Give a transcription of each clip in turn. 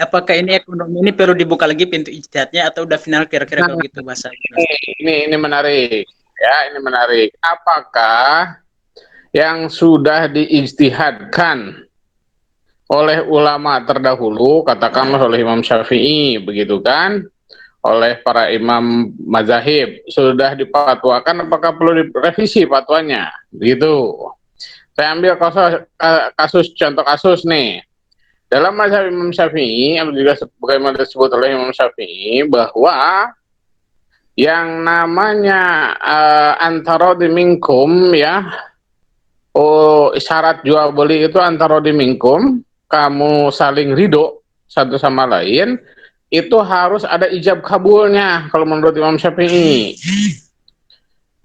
apakah ini ekonomi ini perlu dibuka lagi pintu ijtihadnya atau udah final kira-kira Nah, kalau gitu bahasa? ini menarik ya, ini menarik. Apakah yang sudah diijtihadkan oleh ulama terdahulu, katakanlah oleh Imam Syafi'i, begitu kan, oleh para imam mazahib, sudah dipatwakan, apakah perlu direvisi fatwanya? Gitu. Saya ambil contoh kasus nih. Dalam mazhab Imam Syafi'i, yang juga bagaimana disebut oleh Imam Syafi'i, bahwa yang namanya antara minkum ya, syarat jual beli itu antara minkum, kamu saling ridho satu sama lain, itu harus ada ijab kabulnya kalau menurut Imam Syafi'i.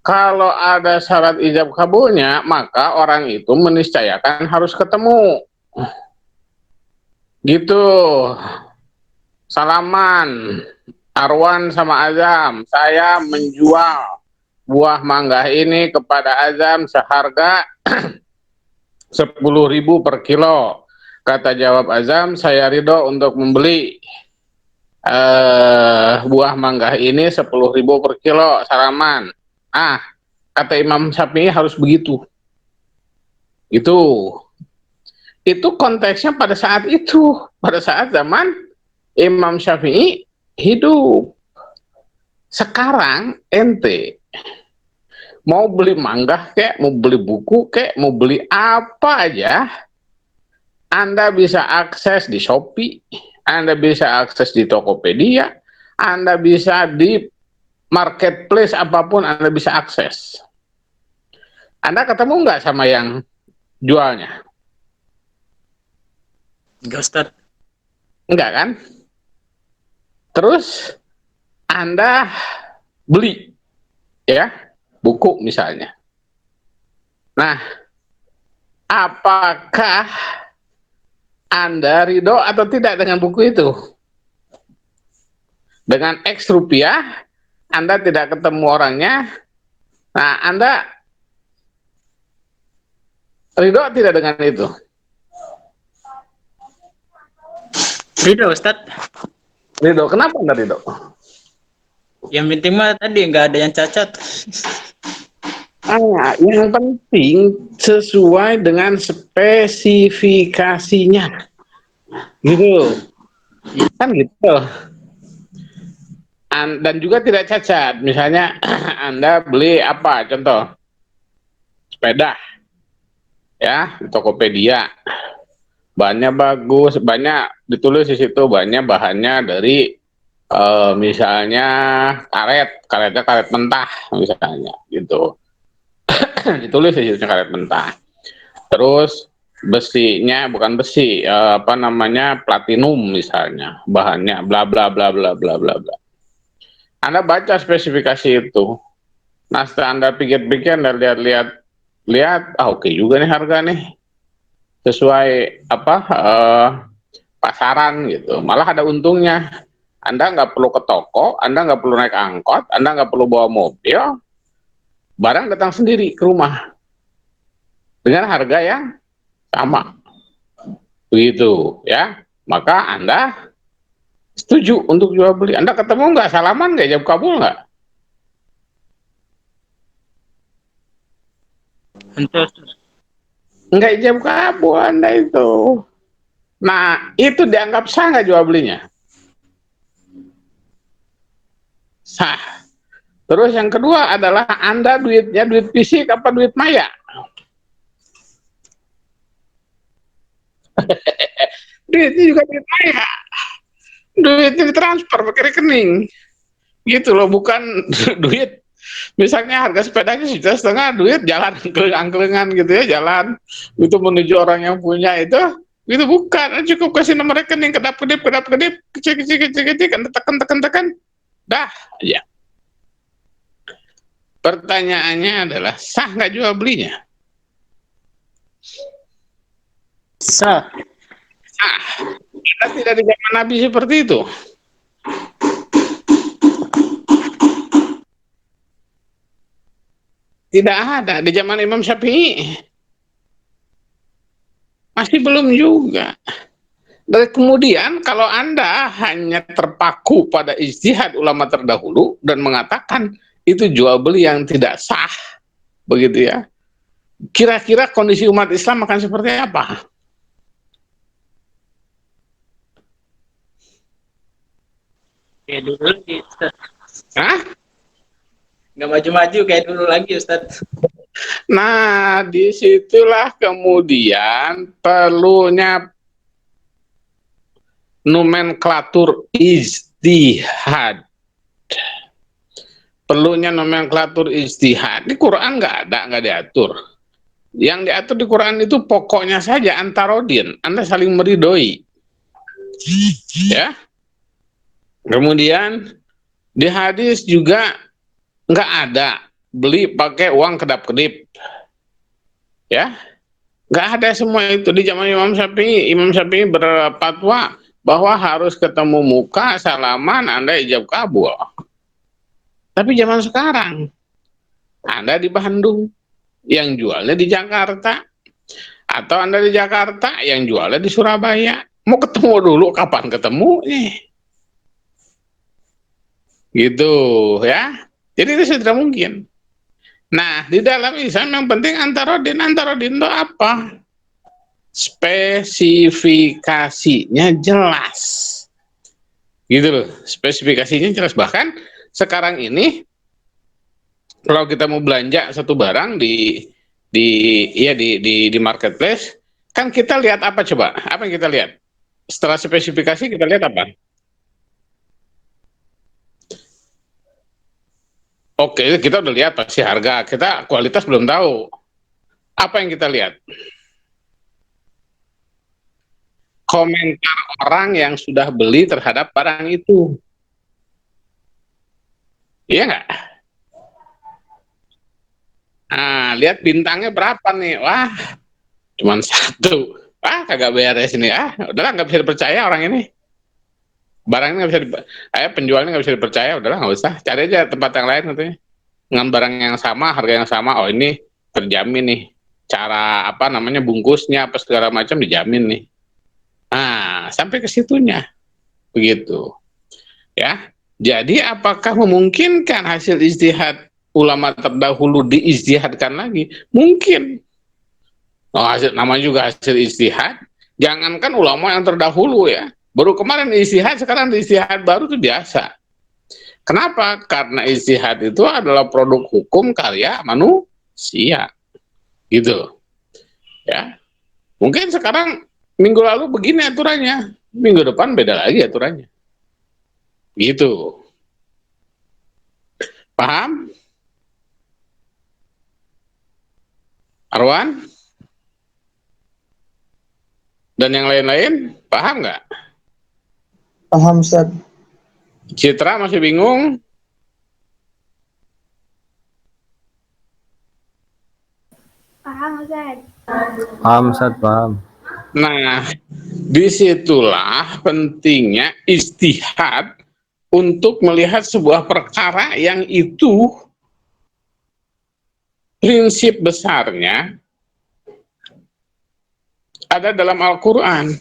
Kalau ada syarat ijab kabulnya, maka orang itu meniscayakan harus ketemu. Gitu. Salaman, Arwan sama Azam, saya menjual buah mangga ini kepada Azam seharga 10.000 per kilo. Kata jawab Azam, saya ridho untuk membeli buah mangga ini 10.000 per kilo, salaman. Kata Imam Syafi'i harus begitu. Itu konteksnya pada saat itu, pada saat zaman Imam Syafi'i hidup. Sekarang ente mau beli mangga kek, mau beli buku kek, mau beli apa aja, Anda bisa akses di Shopee, Anda bisa akses di Tokopedia, Anda bisa di marketplace apapun Anda bisa akses. Anda ketemu nggak sama yang jualnya? Enggak, Ustaz. Enggak kan? Terus Anda beli ya buku misalnya. Nah, apakah Anda ridho atau tidak dengan buku itu? Dengan X rupiah, Anda tidak ketemu orangnya. Nah, Anda ridho tidak dengan itu? Ridho, Ustaz. Ridho. Kenapa Anda ridho? Yang penting mah tadi nggak ada yang cacat. Yang penting sesuai dengan spesifikasinya. Gitu. Kan gitu. Dan juga tidak cacat. Misalnya Anda beli apa? Contoh. Sepeda. Ya, di Tokopedia. Bahannya bagus, banyak ditulis di situ, bahannya dari misalnya karetnya karet mentah misalnya gitu. Ditulis di situ karet mentah. Terus besinya bukan besi, apa namanya, platinum misalnya, bahannya bla bla bla bla bla bla bla. Anda baca spesifikasi itu. Nah, setelah Anda pikir-pikir, Anda lihat, oke juga nih harga nih, sesuai apa pasaran gitu. Malah ada untungnya. Anda nggak perlu ke toko, Anda nggak perlu naik angkot, Anda nggak perlu bawa mobil, barang datang sendiri ke rumah dengan harga yang sama. Begitu ya. Maka Anda setuju untuk jual beli. Anda ketemu nggak, salaman nggak, jawab kabul nggak? Nggak jawab kabul Anda itu. Nah, itu dianggap sah nggak jual belinya? Sah. Terus yang kedua adalah Anda duitnya duit fisik apa duit maya? Duitnya juga duit maya. Duitnya ditransfer pakai rekening. Gitu loh, bukan duit. Misalnya harga sepedanya sudah setengah, duit jalan angkling-angklingan gitu ya, jalan itu menuju orang yang punya itu bukan, cukup kasih nomor rekening, kedap-kedip, kecil, kan tekan, dah ya. Pertanyaannya adalah, sah nggak jual belinya? Sah. Kita tidak di zaman Nabi seperti itu. Tidak ada di zaman Imam Syafi'i. Masih belum juga. dari kemudian kalau Anda hanya terpaku pada ijtihad ulama terdahulu dan mengatakan itu jual beli yang tidak sah, begitu ya. Kira-kira kondisi umat Islam akan seperti apa? Kayak dulu lagi, Ustaz. Hah? Nggak maju-maju kayak dulu lagi, Ustaz. Nah, disitulah kemudian perlunya nomenklatur ijtihad. Perlunya nomenklatur ijtihad. Di Quran nggak diatur. Yang diatur di Quran itu pokoknya saja antarodin, Anda saling meridoi. Ya. Kemudian di hadis juga nggak ada beli pakai uang kedap-kedip. Ya. Nggak ada semua itu di zaman Imam Syafi'i. Imam Syafi'i berfatwa bahwa harus ketemu muka, salaman, Anda ijab kabul. Tapi zaman sekarang, Anda di Bandung, yang jualnya di Jakarta, atau Anda di Jakarta, yang jualnya di Surabaya. Mau ketemu dulu, kapan ketemu nih? Gitu ya. Jadi itu sudah mungkin. Nah, di dalam Islam yang penting antarodin. Antarodin itu apa? Spesifikasinya jelas. Gitu loh, spesifikasinya jelas. Bahkan sekarang ini kalau kita mau belanja satu barang di marketplace, kan kita lihat apa coba? Apa yang kita lihat? Setelah spesifikasi kita lihat apa? Oke, kita udah lihat pasti harga, kita kualitas belum tahu. Apa yang kita lihat? Komentar orang yang sudah beli terhadap barang itu. Iya nggak? Nah, lihat bintangnya berapa nih? Wah, cuman satu. Wah, kagak beres ini. Ah, udahlah nggak bisa dipercaya orang ini. Barangnya nggak bisa, penjualnya nggak bisa dipercaya. Udahlah nggak usah. Cari aja tempat yang lain katanya. Dengan barang yang sama, harga yang sama. Oh ini terjamin nih. Cara apa namanya bungkusnya apa segala macam dijamin nih. Nah, sampai ke situnya. Begitu. Ya. Jadi apakah memungkinkan hasil ijtihad ulama terdahulu diijtihadkan lagi? Mungkin. Oh, namanya juga hasil ijtihad. Jangankan ulama yang terdahulu ya. Baru kemarin ijtihad, sekarang ijtihad baru itu biasa. Kenapa? Karena ijtihad itu adalah produk hukum karya manusia. Gitu. Ya. Mungkin sekarang minggu lalu begini aturannya, minggu depan beda lagi aturannya. Gitu. Paham? Arwan? Dan yang lain-lain, paham nggak? Paham, Ustaz. Citra masih bingung? Paham, Ustaz. Paham, Ustaz, paham. Nah, disitulah pentingnya ijtihad untuk melihat sebuah perkara yang itu prinsip besarnya ada dalam Al-Quran,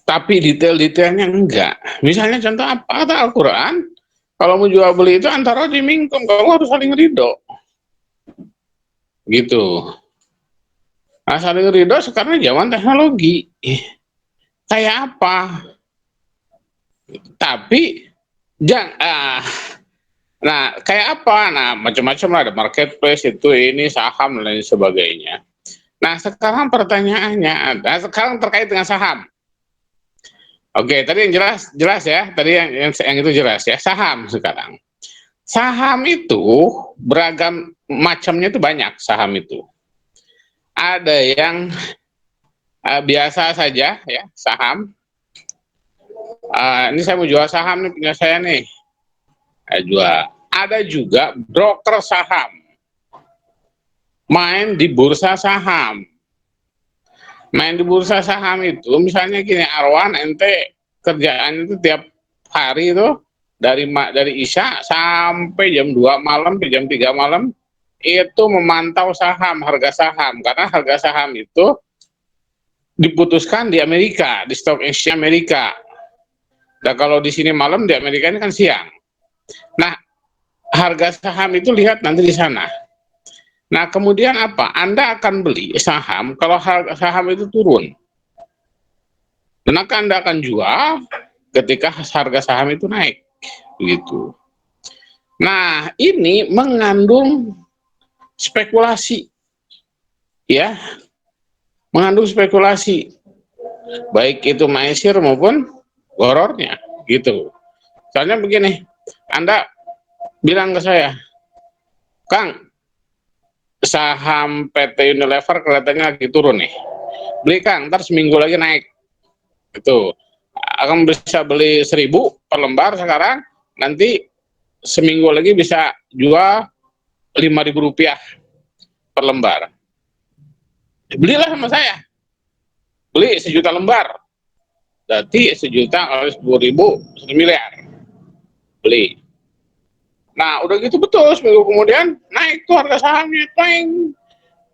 tapi detail-detailnya enggak. Misalnya contoh apa? Kata Al-Quran, kalau mau jual beli itu antara dimingkum, kamu harus saling ridho. Gitu. Nah, saling ridho sekarang zaman teknologi. Kayak apa? Tapi nah kayak apa? Nah macam-macam lah, ada marketplace itu ini saham dan lain sebagainya. Nah sekarang pertanyaannya ada sekarang terkait dengan saham. Oke, tadi yang jelas ya, tadi yang itu jelas ya, saham sekarang. Saham itu beragam macamnya, itu banyak saham itu. Ada yang biasa saja ya, saham. Ini saya mau jual saham nih, punya saya nih. Jual. Ada juga broker saham. Main di bursa saham. Main di bursa saham itu misalnya gini, Arwan, ente kerjaan itu tiap hari itu dari Isya sampai jam 2 malam sampai jam 3 malam itu memantau saham, harga saham, karena harga saham itu diputuskan di Amerika, di Stock Exchange Amerika. Nah, kalau di sini malam, di Amerika ini kan siang. Nah, harga saham itu lihat nanti di sana. Nah, kemudian apa? Anda akan beli saham kalau harga saham itu turun. Dan Anda akan jual ketika harga saham itu naik. Begitu. Nah, ini mengandung spekulasi. Ya, mengandung spekulasi. Baik itu maisir maupun gorornya. Gitu. Soalnya begini, Anda bilang ke saya, Kang, saham PT Unilever kelihatannya lagi turun nih. Beli Kang, ntar seminggu lagi naik. Itu akan bisa beli 1.000 per lembar sekarang, nanti seminggu lagi bisa jual Rp5.000 per lembar. Belilah sama saya, beli 1.000.000 lembar, berarti 1.000.000 kali 10.000, 1 miliar beli. Nah, udah gitu betul, seminggu kemudian naik tuh harga sahamnya. Tweng.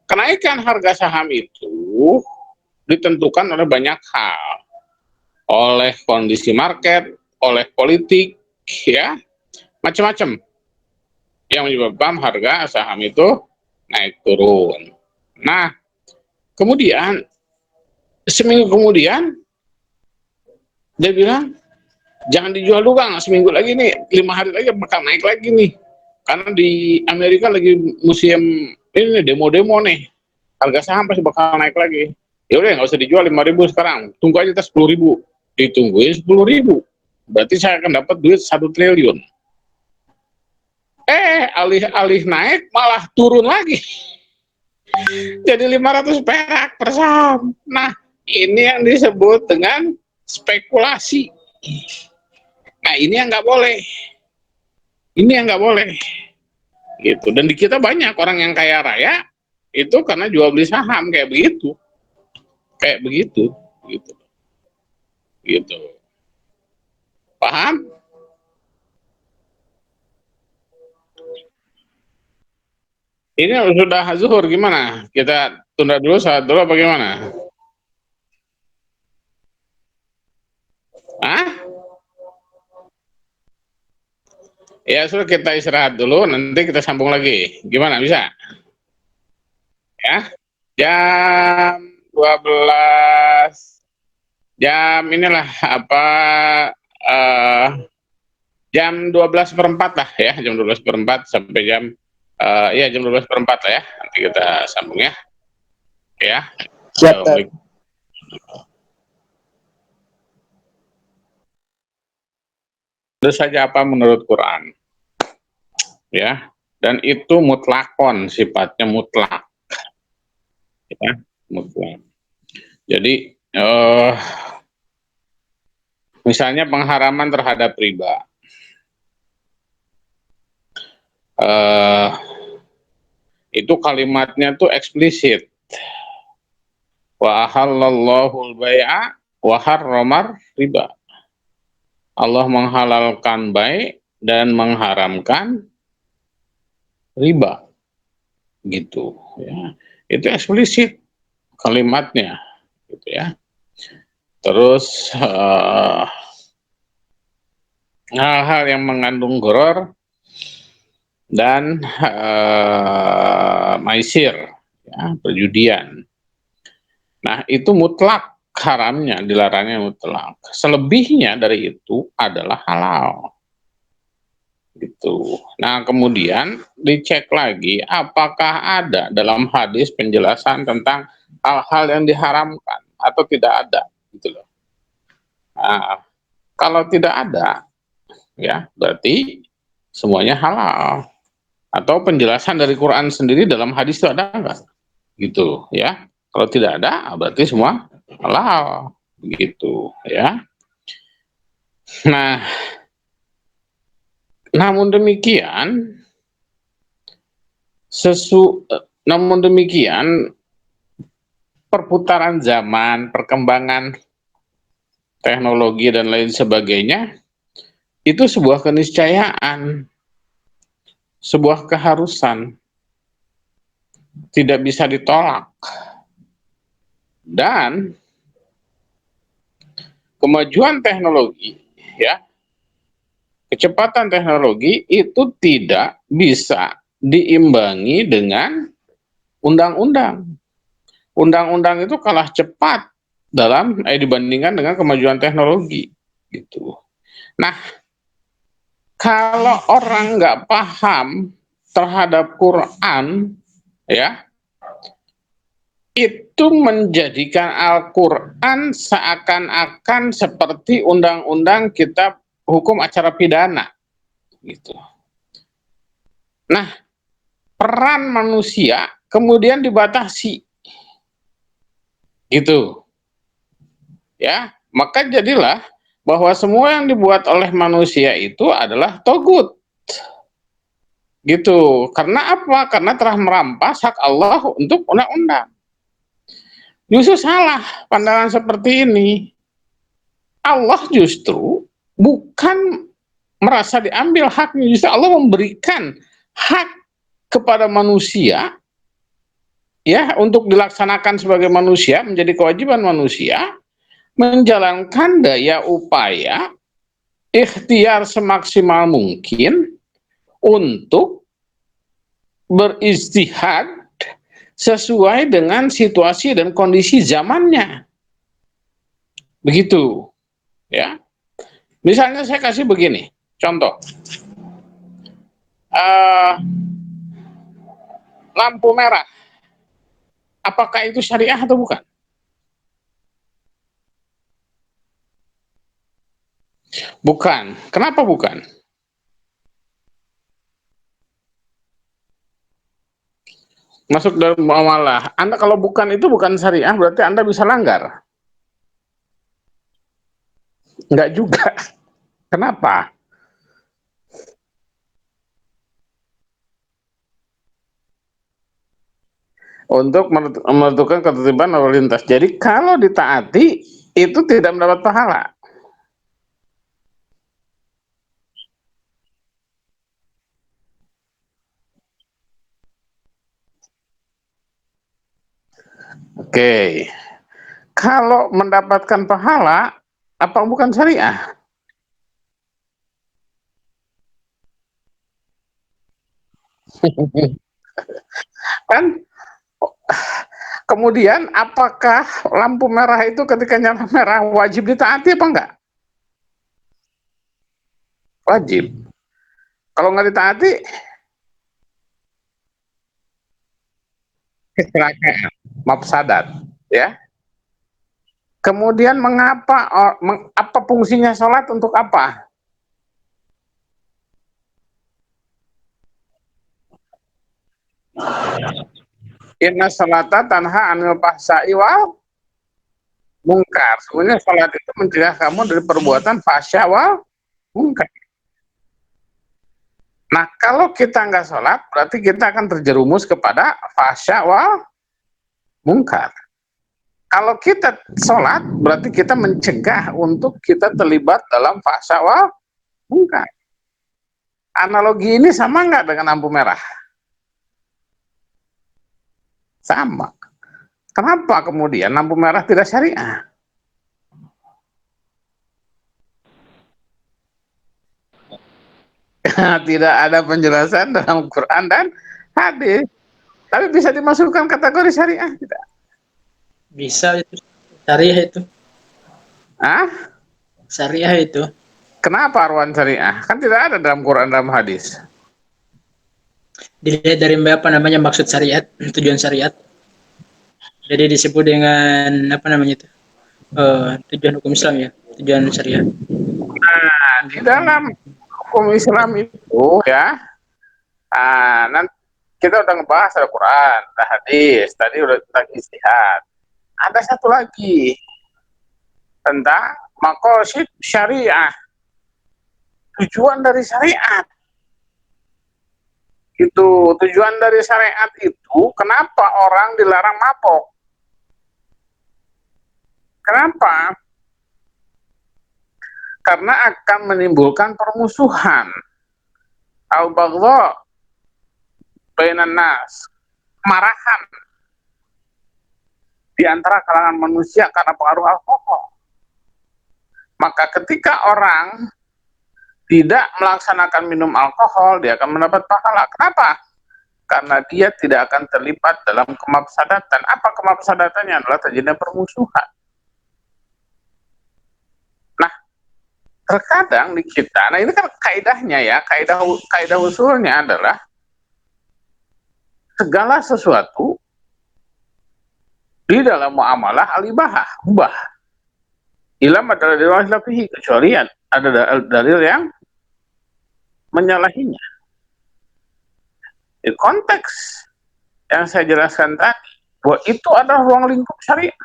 Kenaikan harga saham itu ditentukan oleh banyak hal, oleh kondisi market, oleh politik, ya, macam-macam yang menyebabkan harga saham itu naik turun. Nah, kemudian seminggu kemudian dia bilang, jangan dijual dulu Kang, seminggu lagi nih, 5 hari lagi bakal naik lagi nih, karena di Amerika lagi musim ini demo-demo nih, harga saham pasti bakal naik lagi. Ya udah, nggak usah dijual 5.000 sekarang, tunggu aja 10.000. Ditungguin 10.000, berarti saya akan dapat duit 1 triliun. Alih-alih naik malah turun lagi, jadi 500 perak per saham. Nah, ini yang disebut dengan spekulasi. Nah, ini yang nggak boleh, ini yang nggak boleh gitu. Dan di kita banyak orang yang kaya raya itu karena jual beli saham kayak begitu, gitu, gitu. Paham? Ini sudah zuhur, gimana? Kita tunda dulu, saat dulu apa gimana? Hah? Ya sudah, kita istirahat dulu, nanti kita sambung lagi. Gimana, bisa? Ya, jam 12, jam inilah apa, uh, jam 12:04 lah ya, jam 12:04 sampai jam ya jam 12:04 lah ya, nanti kita sambung ya. Ya. Siap, Tat. Itu saja apa menurut Quran, ya, dan itu mutlakon, sifatnya mutlak, ya, mutlak. Jadi misalnya pengharaman terhadap riba, itu kalimatnya tuh eksplisit, wa halallahu al-bai'a wa harramar riba. Allah menghalalkan bai dan mengharamkan riba, gitu ya. Itu eksplisit kalimatnya, gitu ya. Terus hal-hal yang mengandung gharar dan maisir, ya, perjudian. Nah, itu mutlak haramnya, dilarangnya mutlak. Selebihnya dari itu adalah halal, gitu. Nah, kemudian dicek lagi apakah ada dalam hadis penjelasan tentang hal-hal yang diharamkan atau tidak ada, gitu loh. Nah, kalau tidak ada, ya berarti semuanya halal. Atau penjelasan dari Quran sendiri dalam hadis itu ada enggak, gitu ya. Kalau tidak ada, berarti semua halal, begitu ya. Nah, namun demikian perputaran zaman, perkembangan teknologi dan lain sebagainya itu sebuah keniscayaan, sebuah keharusan, tidak bisa ditolak. Dan kemajuan teknologi, ya, kecepatan teknologi itu tidak bisa diimbangi dengan undang-undang. Undang-undang itu kalah cepat dibandingkan dengan kemajuan teknologi, gitu. Nah, kalau orang nggak paham terhadap Quran, ya, itu menjadikan Al-Quran seakan-akan seperti undang-undang kitab hukum acara pidana, gitu. Nah, peran manusia kemudian dibatasi, gitu, ya. Maka jadilah bahwa semua yang dibuat oleh manusia itu adalah togut, gitu. Karena apa? Karena telah merampas hak Allah untuk undang-undang. Justru salah pandangan seperti ini. Allah justru bukan merasa diambil haknya, justru Allah memberikan hak kepada manusia, ya, untuk dilaksanakan sebagai manusia, menjadi kewajiban manusia menjalankan daya upaya ikhtiar semaksimal mungkin untuk beristihad sesuai dengan situasi dan kondisi zamannya. Begitu, ya. Misalnya saya kasih begini, contoh. Lampu merah. Apakah itu syariah atau bukan? Bukan. Kenapa bukan? Masuk dalam muamalah. Anda kalau bukan itu bukan syariah, berarti Anda bisa langgar. Enggak juga. Kenapa? Untuk menentukan ketertiban lalu lintas. Jadi kalau ditaati itu tidak mendapat pahala. Oke. Kalau mendapatkan pahala, apa bukan syariah? Kan? Kemudian apakah lampu merah itu ketika nyala merah wajib ditaati apa enggak? Wajib. Kalau nggak ditaati, kecelakaan, mafsadat, ya. Kemudian mengapa, apa fungsinya sholat untuk apa? Inna sholata tanha anil fahsya'i wal mungkar. Sebenarnya sholat itu mencegah kamu dari perbuatan fahsya wal mungkar. Nah, kalau kita nggak sholat, berarti kita akan terjerumus kepada fahsya wal mungkar. Kalau kita sholat, berarti kita mencegah untuk kita terlibat dalam fahsya wal mungkar. Analogi ini sama nggak dengan lampu merah? Sama. Kenapa kemudian lampu merah tidak syariah? Tidak ada penjelasan dalam Quran dan hadis. Tapi bisa dimasukkan kategori syariah tidak? Bisa itu. Syariah itu. Ah? Syariah itu. Kenapa arwan syariah? Kan tidak ada dalam Quran dalam hadis. Dilihat dari apa namanya maksud syariat, tujuan syariat. Jadi disebut dengan apa namanya itu? Tujuan hukum Islam ya, tujuan syariat. Nah, di dalam hukum Islam itu ya, nanti kita udah ngebahas ada Quran, ada hadis, tadi udah tentang istihad. Ada satu lagi tentang maqasid syariah, tujuan dari syariat. Itu tujuan dari syariat itu, kenapa orang dilarang mabok? Kenapa? Karena akan menimbulkan permusuhan. Al-baghdha bainan nas, kemarahan di antara kalangan manusia karena pengaruh alkohol. Maka ketika orang tidak melaksanakan minum alkohol, dia akan mendapat pahala. Kenapa? Karena dia tidak akan terlibat dalam kemafsadatan. Apa kemafsadatannya? Adalah terjadinya permusuhan. Nah, terkadang di kita, nah ini kan kaidahnya ya, kaidah usulnya adalah segala sesuatu di dalam muamalah alibahah, ubah. Ilam adalah dalil kecuali ada dalil yang menyalahinya. Di konteks yang saya jelaskan tadi, bahwa itu adalah ruang lingkup syariah.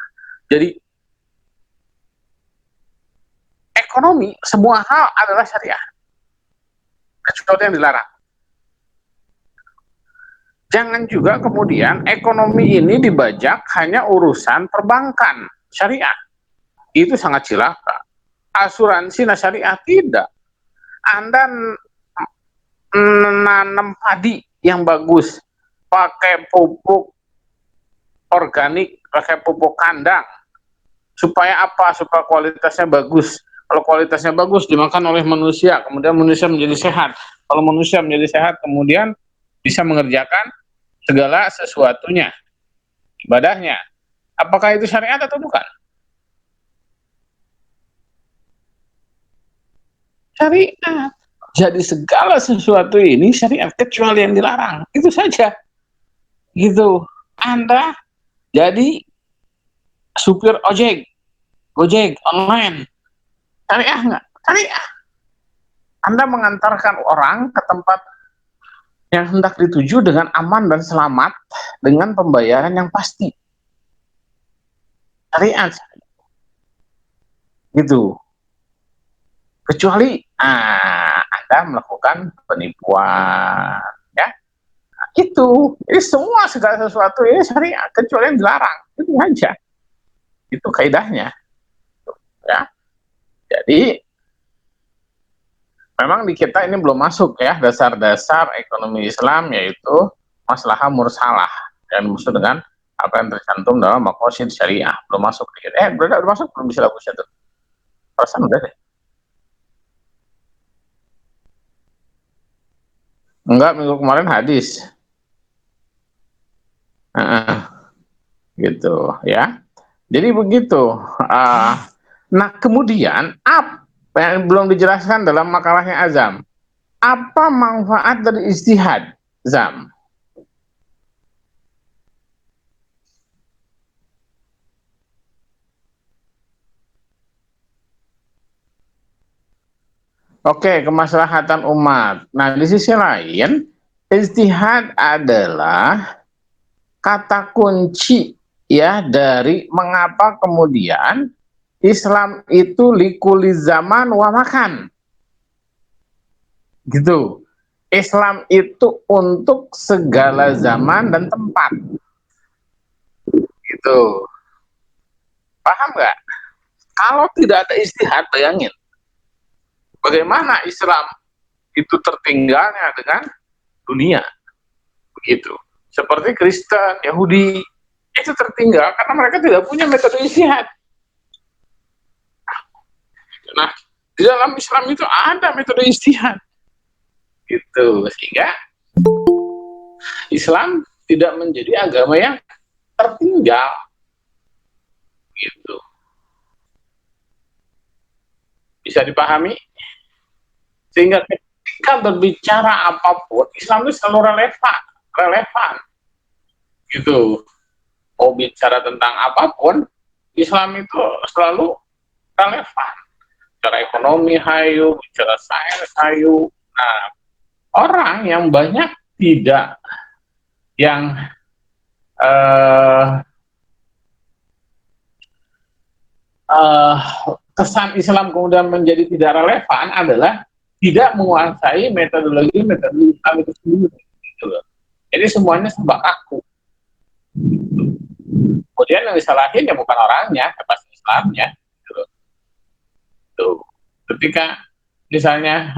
Jadi ekonomi, semua hal adalah syariah, kecuali yang dilarang. Jangan juga kemudian ekonomi ini dibajak hanya urusan perbankan syariah. Itu sangat cilaka. Asuransi syariah tidak. Anda nanam padi yang bagus, pakai pupuk organik, pakai pupuk kandang. Supaya apa? Supaya kualitasnya bagus. Kalau kualitasnya bagus dimakan oleh manusia, kemudian manusia menjadi sehat. Kalau manusia menjadi sehat, kemudian bisa mengerjakan segala sesuatunya, ibadahnya. Apakah itu syariat atau bukan? Syariat. Jadi segala sesuatu ini syariat kecuali yang dilarang. Itu saja. Gitu. Anda jadi supir ojek, Gojek online. Syariah nggak? Syariah. Anda mengantarkan orang ke tempat yang hendak dituju dengan aman dan selamat dengan pembayaran yang pasti. Syariat. Gitu. Kecuali Anda melakukan penipuan, ya. Itu. Ini semua segala sesuatu ini syariat kecuali yang dilarang. Itu aja. Itu kaidahnya. Ya. Jadi memang di kita ini belum masuk ya dasar-dasar ekonomi Islam, yaitu maslahah mursalah yang maksud dengan apa yang tercantum dalam maqasid syariah. Belum masuk. Udah masuk, belum bisa bagusnya tuh. Perasaan udah deh. Enggak, minggu kemarin hadis. Gitu ya. Jadi begitu. Nah kemudian apa yang belum dijelaskan dalam makalahnya Azam? Apa manfaat dari ijtihad, Zam? Oke, kemaslahatan umat. Nah, di sisi lain, ijtihad adalah kata kunci ya dari mengapa kemudian Islam itu likuli zaman wa makan. Gitu. Islam itu untuk segala zaman dan tempat. Gitu. Paham nggak? Kalau tidak ada ijtihad, bayangin bagaimana Islam itu tertinggalnya dengan dunia, begitu. Seperti Kristen, Yahudi itu tertinggal karena mereka tidak punya metode ijtihad. Nah, di dalam Islam itu ada metode ijtihad, gitu. Sehingga Islam tidak menjadi agama yang tertinggal, gitu. Bisa dipahami? Sehingga ketika berbicara apapun, Islam itu selalu relevan, gitu. Mau bicara tentang apapun, Islam itu selalu relevan. Bicara ekonomi hayu, bicara sains hayu. Nah, orang yang banyak tidak, yang kesan Islam kemudian menjadi tidak relevan adalah tidak menguasai metodologi Islam itu sendiri. Gitu. Jadi semuanya serba kaku. Kemudian yang disalahin ya bukan orangnya, pasti Islamnya. Gitu. Tuh. Ketika misalnya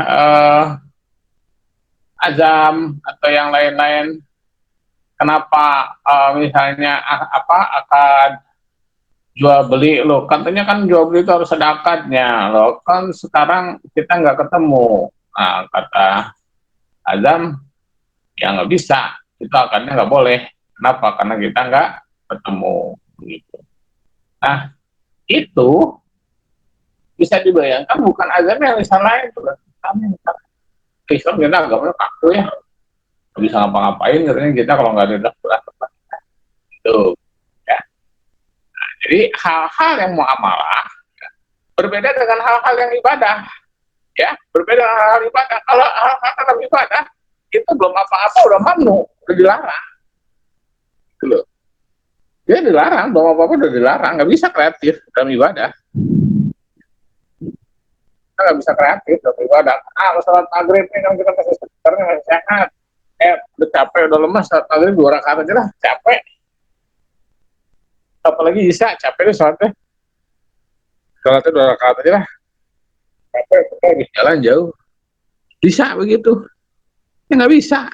azam atau yang lain-lain, kenapa misalnya akad jual beli lo, katanya kan jual beli itu harus ada akadnya lo, kan sekarang kita nggak ketemu. Nah, kata Azam, ya nggak bisa, itu akadnya nggak boleh. Kenapa? Karena kita nggak ketemu gitu. Nah, itu bisa dibayangkan bukan Azam yang disalahin, itu kami. Islam kita agamanya kaku ya, nggak bisa ngapa-ngapain katanya kita kalau nggak ada dakwah itu ya. Jadi hal-hal yang muamalah berbeda dengan hal-hal yang ibadah, ya, berbeda dengan hal-hal ibadah. Kalau hal-hal dalam ibadah itu belum apa-apa udah mamnu, udah dilarang, gitu loh. Dia dilarang, belum apa-apa udah dilarang, nggak bisa kreatif dalam ibadah. Kita nggak bisa kreatif dalam ibadah. Sholat maghrib ini kan kita masih sebenarnya masih sehat. Udah capek, udah lemas, sholat maghrib 2 rakaat aja lah, capek. Apalagi Isya, capek deh sholatnya. Sholatnya 2 rakaat aja lah. Capek, habis jalan jauh. Bisa begitu. Ya nggak bisa.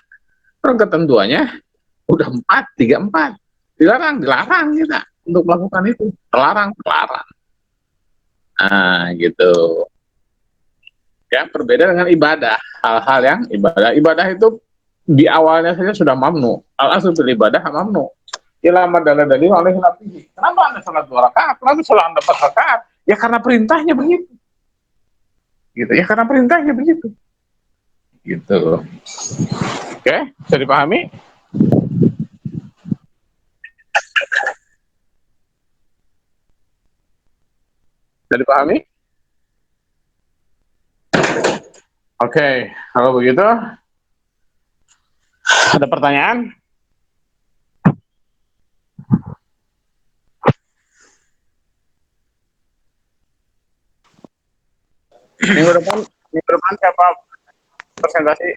Orang ketentuannya udah 4, 3, 4. Dilarang kita untuk melakukan itu. Terlarang. Nah, gitu. Ya, berbeda dengan ibadah. Hal-hal yang ibadah itu di awalnya saja sudah mamnu. Al-asl fil ibadah mamnu. Ilama dalil oleh nabi. Kenapa Anda sholat 2 rakaat? Kenapa sholat Anda 4 rakaat? Ya karena perintahnya begitu. Gitu ya, karena perintahnya begitu. Gitu. Oke, bisa dipahami? Bisa dipahami? Oke, kalau begitu ada pertanyaan? Minggu depan siapa presentasi?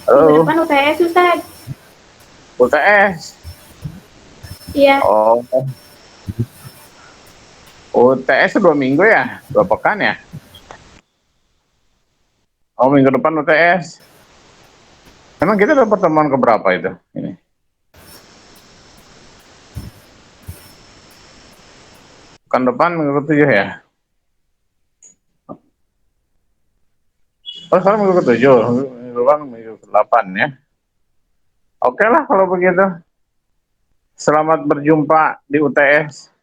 Minggu depan UTS, Ustaz. UTS? Iya. Oh. UTS 2 minggu ya? 2 pekan ya? Oh, minggu depan UTS. Emang kita udah pertemuan keberapa itu? Ini. Pekan depan minggu ke-7 ya? Oh, sekarang minggu ke-7. Minggu depan minggu ke-8 ya? Oke lah kalau begitu. Selamat berjumpa di UTS.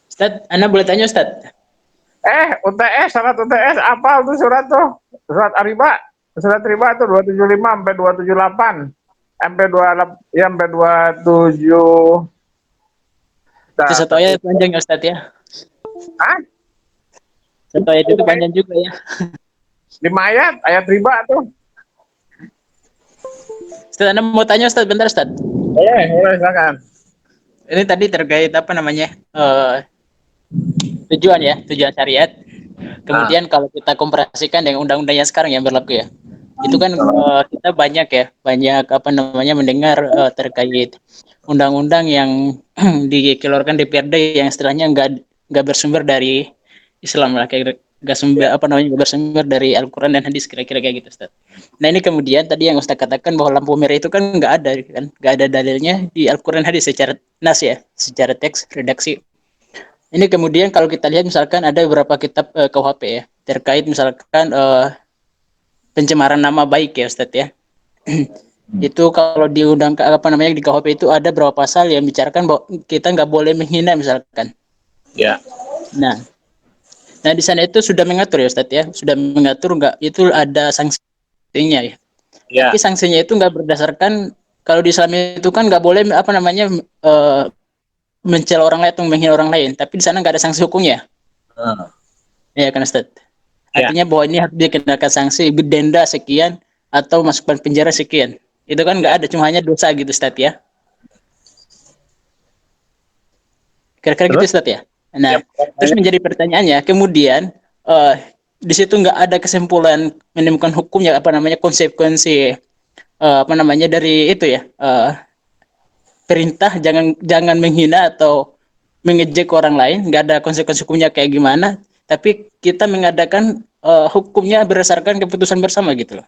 Ustaz, Anda boleh tanya Ustaz? UTS, syarat UTS, apa tuh surat tuh? Surat Ariba. Surat Riba tuh 275 sampai 278. Sampai 28 ya, sampai 27. Itu satu ayat panjang ya Ustaz ya? Hah? Satu ayat itu panjang juga ya. 5 ayat riba tuh. Ustaz, Anda mau tanya Ustaz, bentar Ustaz. Boleh silakan. Ini tadi terkait apa namanya? Tujuan syariat. Kemudian kalau kita komparasikan dengan undang-undang yang sekarang yang berlaku ya. Itu kan kita banyak apa namanya mendengar terkait undang-undang yang dikeluarkan DPRD yang istilahnya nggak bersumber dari Islam lah, kayak nggak sumber apa namanya nggak bersumber dari Al-Quran dan hadis, kira-kira kayak gitu Ustaz. Nah ini kemudian tadi yang Ustaz katakan bahwa lampu merah itu kan nggak ada dalilnya di Al-Quran hadis secara nas ya, secara teks redaksi. Ini kemudian kalau kita lihat misalkan ada beberapa kitab KUHP ya terkait misalkan pencemaran nama baik ya Ustaz ya. Itu kalau di di KUHP itu ada beberapa pasal yang bicarakan bahwa kita nggak boleh menghina misalkan. Ya. Nah di sana itu sudah mengatur ya Ustaz ya, sudah mengatur nggak itu ada sanksinya ya. Tapi sanksinya itu nggak berdasarkan, kalau di Islam itu kan nggak boleh apa namanya mencela orang lain atau menghina orang lain, tapi di sana nggak ada sanksi hukumnya. Ya kan Ustaz. Artinya bahwa ini harus dikenakan sanksi denda sekian atau masukkan penjara sekian. Itu kan nggak ada, cuma hanya dosa gitu Ustaz ya. Kira-kira gitu Ustaz ya. Nah, terus menjadi pertanyaannya, kemudian di situ nggak ada kesimpulan menemukan hukumnya apa namanya konsekuensi apa namanya dari itu ya, perintah jangan menghina atau mengejek orang lain, nggak ada konsekuensi hukumnya kayak gimana, tapi kita mengadakan hukumnya berdasarkan keputusan bersama gitu loh.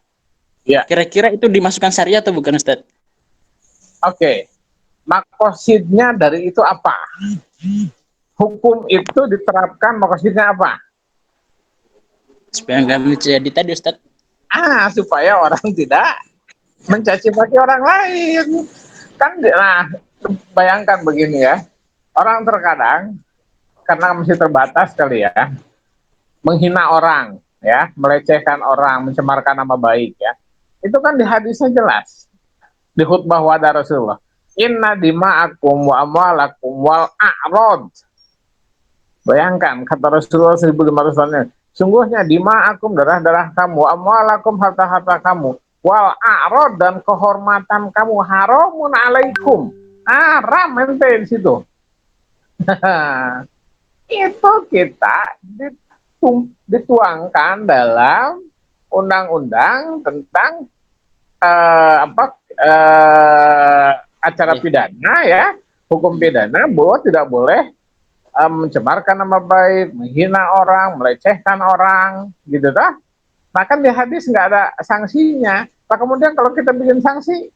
Ya. Kira-kira itu dimasukkan syariah atau bukan, Ustaz? Oke. Makosidnya dari itu apa? Hukum itu diterapkan makosidnya apa? Supaya nggak menjadi tadi, Ustaz. Supaya orang tidak mencaci maki orang lain. Kan, nah, bayangkan begini ya. Orang terkadang, karena masih terbatas kali ya, menghina orang, ya, melecehkan orang, mencemarkan nama baik ya. Itu kan di hadisnya jelas. Di khutbah wada Rasulullah. Inna dima'akum wa amwalakum wal a'rad. Bayangkan kata Rasulullah 1500 tahun. Sungguhnya dima'akum darah-darah kamu, amwalakum harta-harta kamu, wal a'rad dan kehormatan kamu haramun alaikum. Haram ente di situ. Itu kita dituangkan dalam undang-undang tentang acara pidana ya, hukum pidana bahwa tidak boleh mencemarkan nama baik, menghina orang, melecehkan orang, gitu dah. Maka di hadis nggak ada sanksinya. Nah, kemudian kalau kita bikin sanksi,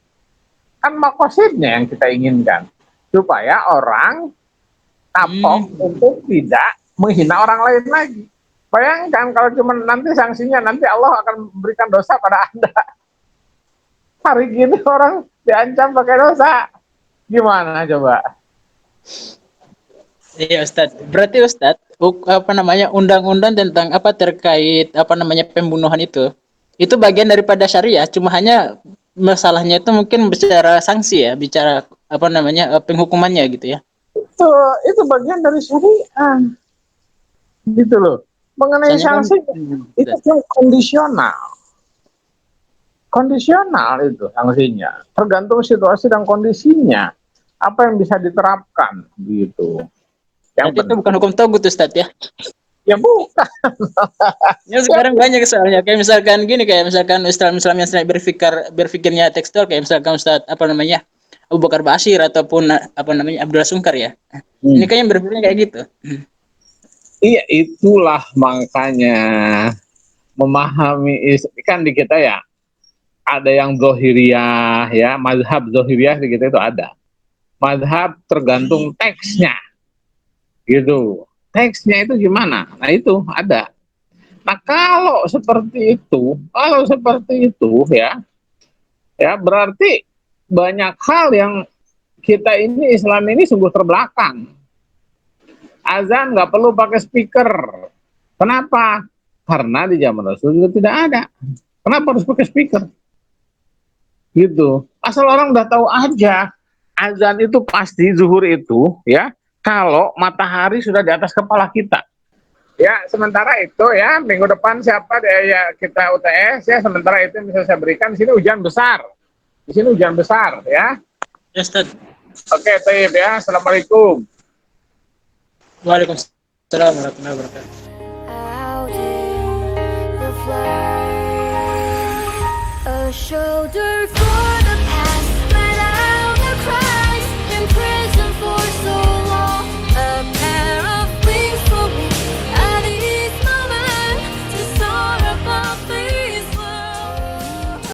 kan makosidnya yang kita inginkan supaya orang kapok untuk tidak menghina orang lain lagi. Bayangkan kalau cuma nanti sanksinya, nanti Allah akan memberikan dosa pada Anda. Hari gini orang diancam pakai dosa. Gimana coba? Iya, Ustaz. Berarti Ustaz, undang-undang tentang terkait pembunuhan itu bagian daripada syariah, cuma hanya masalahnya itu mungkin bicara sanksi ya, bicara penghukumannya gitu ya. Itu bagian dari syariah. Gitu loh. Mengenai sanksi itu kondisional. Kondisional itu sanksinya. Tergantung situasi dan kondisinya. Apa yang bisa diterapkan gitu. Jadi itu bukan hukum togut, Ustaz ya? Ya bukan. Ya sekarang banyak soalnya kayak misalkan Islam yang sedang berpikirnya tekstual, kayak misalkan Ustaz Abu Bakar Bashir ataupun Abdullah Sungkar ya. Ini kayaknya berpikirnya kayak gitu. Iya, itulah makanya memahami kan di kita ya ada yang zohiriyah ya, mazhab zohiriyah di kita itu ada. Mazhab tergantung teksnya. Gitu. Teksnya itu gimana? Nah, itu ada. Nah, kalau seperti itu ya berarti banyak hal yang kita ini Islam ini sungguh terbelakang. Azan nggak perlu pakai speaker. Kenapa? Karena di zaman Rasul juga tidak ada. Kenapa harus pakai speaker? Gitu. Asal orang udah tahu aja. Azan itu pasti zuhur itu ya kalau matahari sudah di atas kepala kita. Ya, sementara itu ya minggu depan siapa ya kita UTS ya, sementara itu yang bisa saya berikan di sini hujan besar. Di sini hujan besar ya. Ya, Ustaz. Oke, Taib ya. Assalamualaikum. Waalaikumsalam warahmatullahi wabarakatuh. Out in the flight, a shoulder.